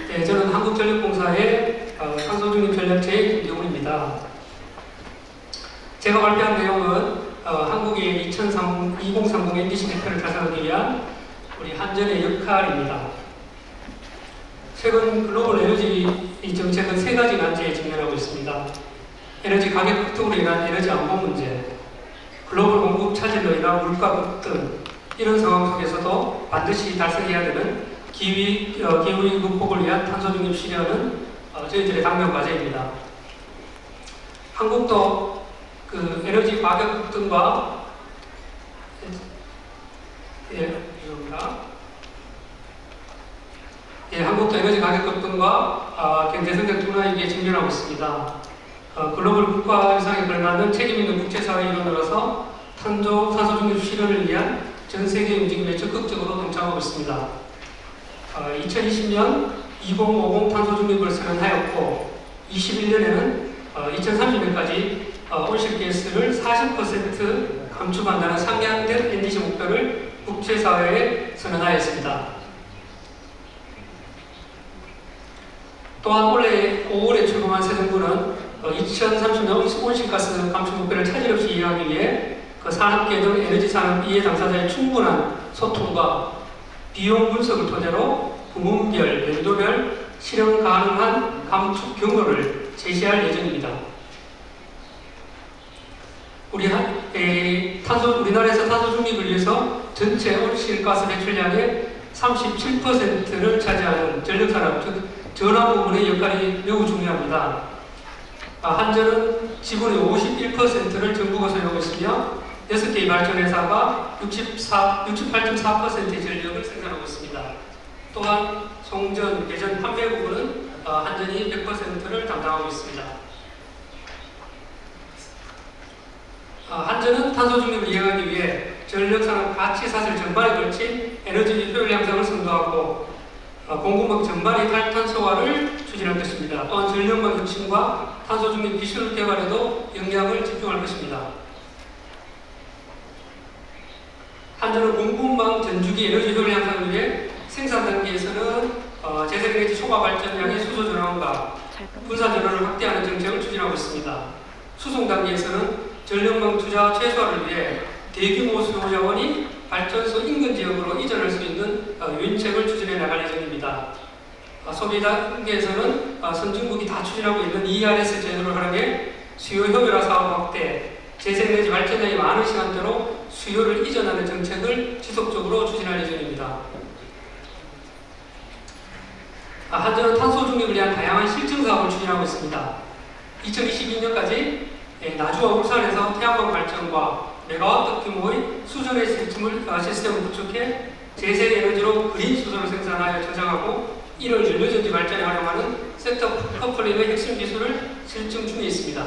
네, 저는 한국전력공사의 탄소중립전략체의 김경훈입니다. 제가 발표한 내용은 한국의 2030 NDC 목표를 달성하기 위한 우리 한전의 역할입니다. 최근 글로벌 에너지 정책은 3가지 난제에 직면하고 있습니다. 에너지 가격 급등으로 인한 에너지 안보 문제, 글로벌 공급 차질로 인한 물가 급등, 이런 상황 속에서도 반드시 달성해야 되는 기후 극복을 위한 탄소 중립 실현은 저희들의 당면 과제입니다. 한국도 그 에너지 가격 급등과 한국도 에너지 가격 급등과 경제 성장 둔화 위기에 직면하고 있습니다. 글로벌 국가 현상에 걸맞는 책임 있는 국제사회 일원으로서 탄소 중립 실현을 위한 전 세계 움직임에 적극적으로 동참하고 있습니다. 2020년 2050 탄소 중립을 선언하였고 21년에는 2030년까지 온실가스를 40% 감축한다는 상향된 NDC 목표를 국제사회에 선언하였습니다. 또한 올해 5월에 출범한 새 정부는 2030년 온실가스 감축 목표를 차질 없이 이행하기 위해 산업계 등 에너지 산업 이해 당사자의 충분한 소통과 비용 분석을 토대로 부문별, 연도별 실현 가능한 감축 경로를 제시할 예정입니다. 우리나라에서 탄소 중립을 위해서 전체 온실가스 배출량의 37%를 차지하는 전력산업, 즉 전환 부문의 역할이 매우 중요합니다. 한전은 지분의 51%를 정부가 소유하고 있으며 6개의 발전회사가 68.4%의 전력을 생산하고 있습니다. 또한 송전, 개전, 판매 부분은 한전이 100%를 담당하고 있습니다. 한전은 탄소 중립을 이행하기 위해 전력산업 가치 사슬 전반에 걸친 에너지 효율 향상을 선도하고 공급망 전반의 탈탄소화를 추진할 것입니다. 또한 전력망 혁신과 탄소 중립 기술 개발에도 역량을 집중할 것입니다. 한전은 공급망 전주기 에너지 효율 향상을 위해 생산 단계에서는 재생에너지 초과 발전량의 수소 전환과 분산 전환을 확대하는 정책을 추진하고 있습니다. 수송 단계에서는 전력망 투자 최소화를 위해 대규모 수요 자원이 발전소 인근 지역으로 이전할 수 있는 유인책을 추진해 나갈 예정입니다. 소비 단계에서는 선진국이 다 추진하고 있는 ERS 제도를 활용해 수요 효율화 사업 확대, 재생에너지 발전량이 많은 시간대로 수요를 이전하는 정책을 지속적으로 추진할 예정입니다. 한전은 탄소 중립을 위한 다양한 실증 사업을 추진하고 있습니다. 2022년까지 나주와 울산에서 태양광 발전과 메가와트 규모의 수전의 시스템을 구축해 재생에너지로 그린 수소를 생산하여 저장하고 이를 연료전지 발전에 활용하는 섹터 커플링의 핵심 기술을 실증 중에 있습니다.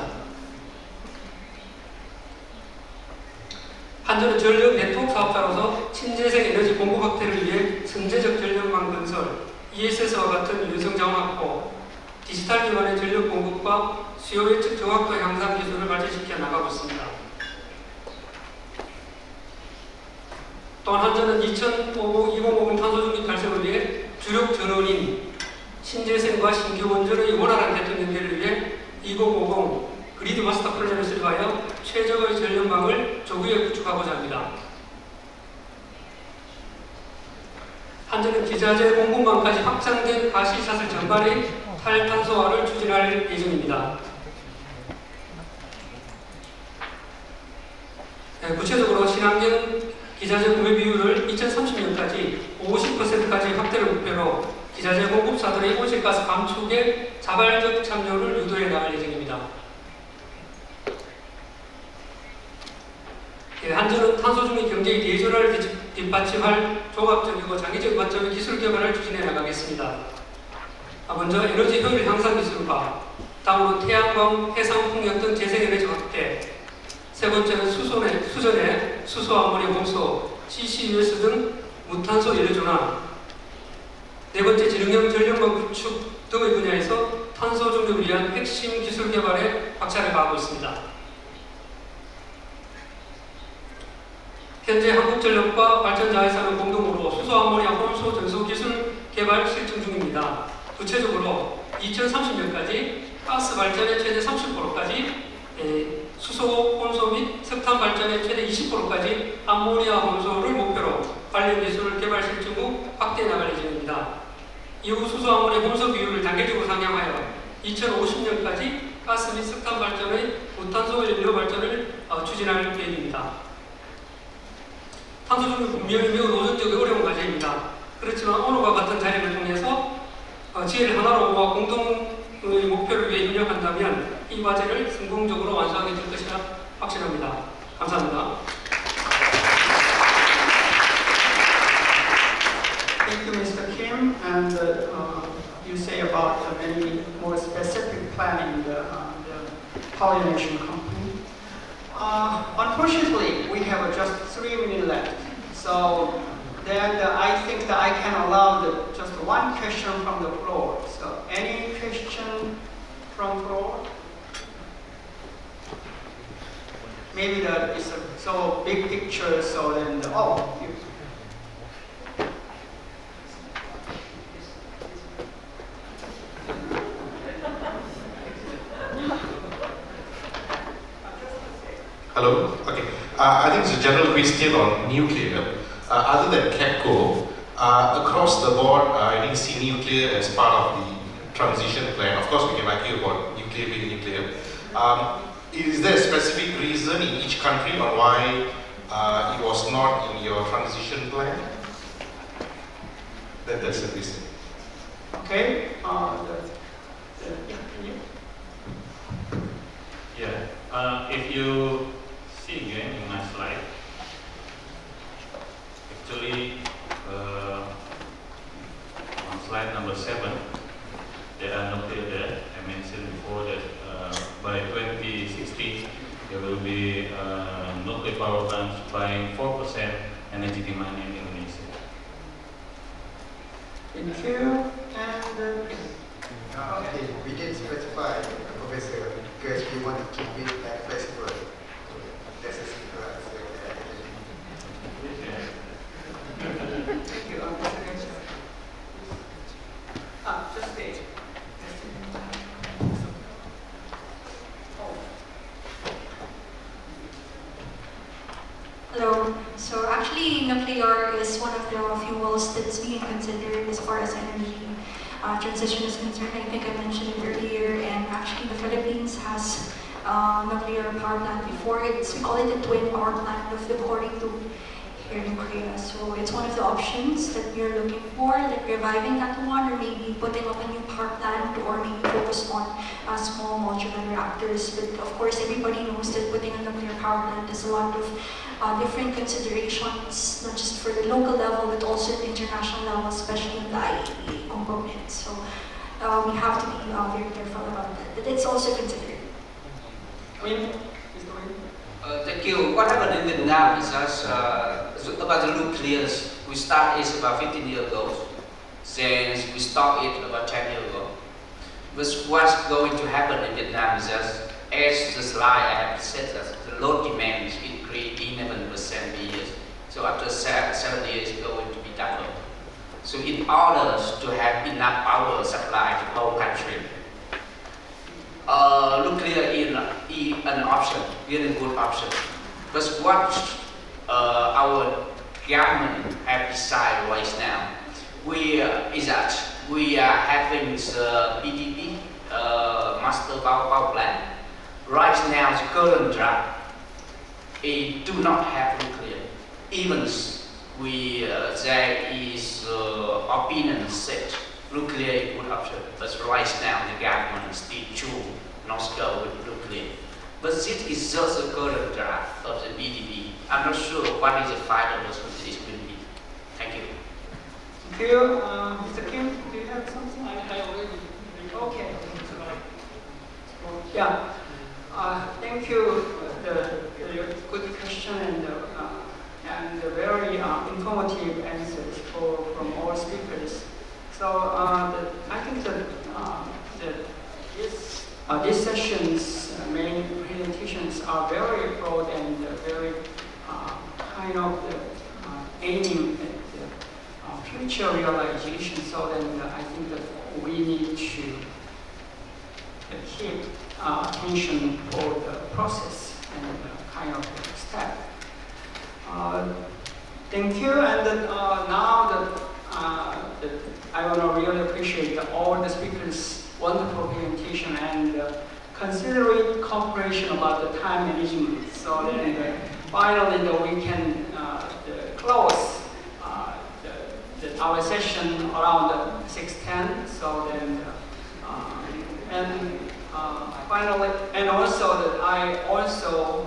한전은 전력 네트워크 사업자로서 친재생 에너지 공급 확대를 위해 선제적 전력망 건설, ESS와 같은 유연성 자원 확보, 디지털 기반의 전력 공급과 수요 예측 정확도 향상 기술을 발전시켜 나가고 있습니다. 또한 한전은 2050 탄소 중립 달성을 위해 주력 전원인 신재생과 신규 원전의 원활한 대통 연계를 위해 2050 그리드 마스터 플랜을 수립하여 최적의 전력망을 조기에 구축하고자 합니다. 한전은 기자재 공급망까지 확장된 가시사슬 전반의 탈탄소화를 추진할 예정입니다. 구체적으로 친환경 기자재 구매 비율을 2030년까지 50%까지 확대를 목표로 기자재 공급사들의 온실가스 감축에 자발적 참여를 유도해 나갈 예정입니다. 한전은 탄소 중립 경제의 대전화를 뒷받침할 종합적이고 장기적 관점의 기술 개발을 추진해 나가겠습니다. 먼저 에너지 효율 향상 기술과 다음으로 태양광, 해상 풍력 등 재생에너지 확대, 세 번째는 수전에 수소, 암모니아, 홍소, CCUS 등 무탄소 연료 전환, 네 번째 지능형 전력망 구축 등의 분야에서 탄소 중립을 위한 핵심 기술 개발에 박차를 가하고 있습니다. 현재 한국전력과 발전자회사는 공동으로 수소, 암모니아, 혼소, 전소 기술 개발 실증 중입니다. 구체적으로 2030년까지 가스 발전의 최대 30%까지 수소, 혼소 및 석탄 발전의 최대 20%까지 암모니아 혼소를 목표로 관련 기술을 개발 실증 후 확대해 나갈 예정입니다. 이후 수소, 암모니아 혼소 비율을 단계적으로 상향하여 2050년까지 가스 및 석탄 발전의 무탄소 연료 발전을 추진할 계획입니다. 탄소 중립 분명히 매우 노전적이고 어려운 과제입니다. 그렇지만 오늘과 같은 자리를 통해서 지혜를 하나로 모아 공동의 목표를 위해 협력한다면 이 과제를 성공적으로 완수하게 될 것이라 확신합니다. 감사합니다. Thank you, Mr. Kim. And you say about many more specific planning the pollination company. Unfortunately, we have just 3 minutes left. So then I think that I can allow just one question from the floor. So any question from floor? Maybe that is so big picture. So then Hello? Okay. I think it's a general question on nuclear. Other than KEPCO, across the board, I didn't see nuclear as part of the transition plan. Of course, we can argue about nuclear being nuclear. Is there a specific reason in each country on why it was not in your transition plan? That's the reason. okay. If you see again in my slide, actually 2050, there will be nuclear power plants supplying 4% energy demand in Indonesia. Thank you. And Okay, we didn't specify, Professor, because we want to keep it like flexible. So that's a simple answer. thank you. Just wait. Hello. So actually, nuclear is one of the fuels that is being considered as far as energy transition is concerned. I think I mentioned it earlier, and actually the Philippines has nuclear power plant before. We call it the twin power plant of the Cory 2 here in Korea. So it's one of the options that we're looking for, like reviving that one, or maybe putting up a new power plant, or maybe focus on small modular reactors. But of course, everybody knows that putting a nuclear power plant is a lot of different considerations, not just for the local level, but also at the international level, especially in the IAEA component. So we have to be very careful about that. But it's also considered. Thank you. What happened in Vietnam is about the nuclears. We started it about 15 years ago. Then we stopped it about 10 years ago. But what's going to happen in Vietnam is that, as the slide I have said, that the load demand is increased 11% per year. So after 7 years, it's going to be double. So in order to have enough power supply to the whole country, nuclear is an option, really good option. But what our government have decided right now, is that we are having the BDP, master power plant. Right now, the current draft, it do not have nuclear. Even there is opinion set nuclear is a good option, but right now the government still choose not to go with nuclear. But this is just the current draft of the BDP. I'm not sure what is the final response it will be. Thank you. Thank you. Mr. Kim, do you have something? I already. Okay. Yeah. Thank you for the good question and the very informative answers from all speakers. So I think that these sessions, main presentations are very broad and very kind of aiming at future realization. So then I think that we need to keep attention for the process and kind of step. Thank you, and now that I want to really appreciate all the speakers' wonderful presentation and considering cooperation about the time management. So then finally we can close our session around 6:10. So then finally, and also that I also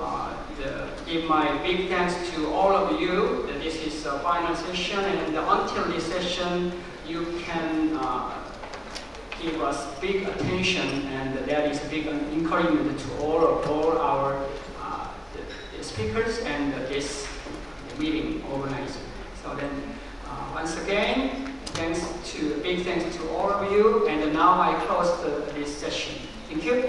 give my big thanks to all of you. That this is a final session, and until this session, you can give us big attention, and that is a big encouragement to all our the speakers and this meeting organizer. So then, once again, big thanks to all of you, and now I close this session. Thank you.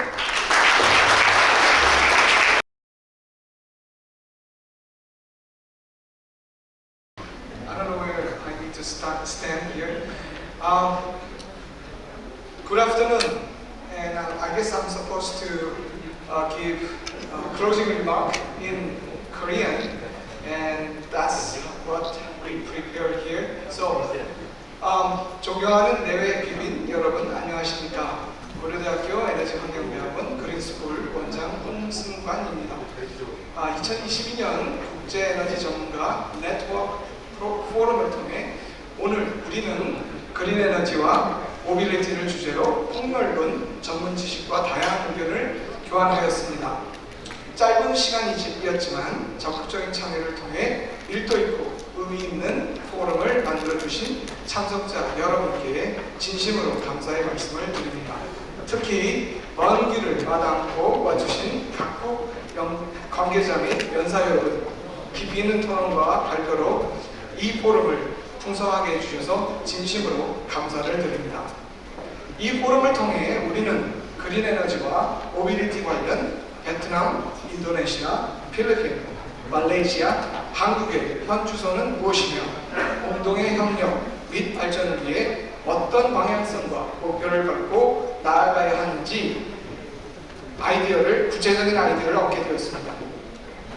I don't know where I need to stand here. Good afternoon, and I guess I'm supposed to give closing remark in Korean, and that's what we prepared here. So, 존경하는 내외 귀빈 여러분 안녕하십니까? 고려대학교 에너지환경대학원 그린스쿨 원장 홍승관입니다. 2022년 국제에너지 전문가 네트워크 포럼을 통해 오늘 우리는 그린에너지와 모빌리티를 주제로 폭넓은 전문 지식과 다양한 의견을 교환하였습니다. 짧은 시간이었지만 적극적인 참여를 통해 일도 있고 의미 있는 포럼을 만들어주신 참석자 여러분께 진심으로 감사의 말씀을 드립니다. 특히 먼 길을 마다않고 와주신 각국 관계자 및 연사 여러분, 깊이 있는 토론과 발표로 이 포럼을 풍성하게 해주셔서 진심으로 감사를 드립니다. 이 포럼을 통해 우리는 그린 에너지와 모빌리티 관련 베트남, 인도네시아, 필리핀, 말레이시아, 한국의 현 주소는 무엇이며 공동의 협력 및 발전을 위해 어떤 방향성과 목표를 갖고 나아가야 하는지 구체적인 아이디어를 얻게 되었습니다.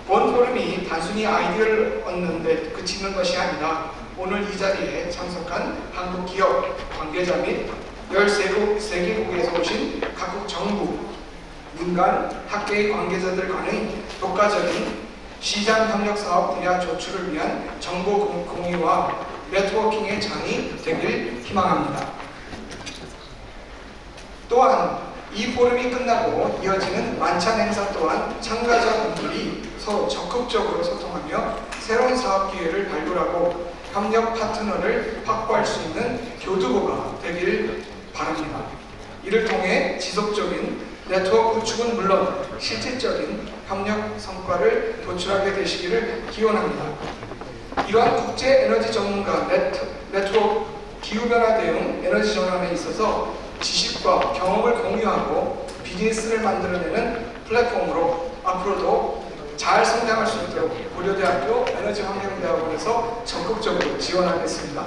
본 포럼이 단순히 아이디어를 얻는 데 그치는 것이 아니라 오늘 이 자리에 참석한 한국 기업, 관계자 및 13개국에서 오신 각국 정부, 민간, 학계의 관계자들 간의 독과적인 시장 협력 사업 분야 조출을 위한 정보 공유와 네트워킹의 장이 되길 희망합니다. 또한 이 포럼이 끝나고 이어지는 만찬 행사 또한 참가자분들이 서로 적극적으로 소통하며 새로운 사업 기회를 발굴하고 협력 파트너를 확보할 수 있는 교두보가 되길 바랍니다. 이를 통해 지속적인 네트워크 구축은 물론 실질적인 협력 성과를 도출하게 되시기를 기원합니다. 이러한 국제 에너지 전문가 네트워크 기후변화 대응 에너지 전환에 있어서 지식과 경험을 공유하고 비즈니스를 만들어내는 플랫폼으로 앞으로도 잘 성장할 수 있도록 고려대학교 에너지환경대학원에서 적극적으로 지원하겠습니다.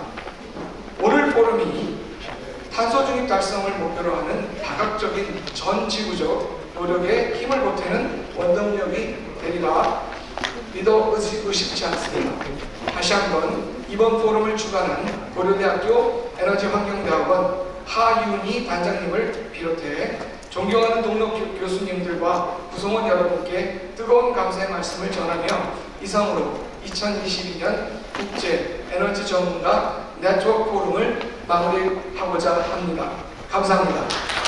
오늘 포럼이 탄소 중립 달성을 목표로 하는 다각적인 전 지구적 노력에 힘을 보태는 원동력이 되리라 믿어 의심치 않습니다. 다시 한번 이번 포럼을 주관한 고려대학교 에너지환경대학원 하윤희 단장님을 비롯해 존경하는 동료 교수님들과 구성원 여러분께 뜨거운 감사의 말씀을 전하며 이상으로 2022년 국제 에너지 전문가 네트워크 포럼을 마무리하고자 합니다. 감사합니다.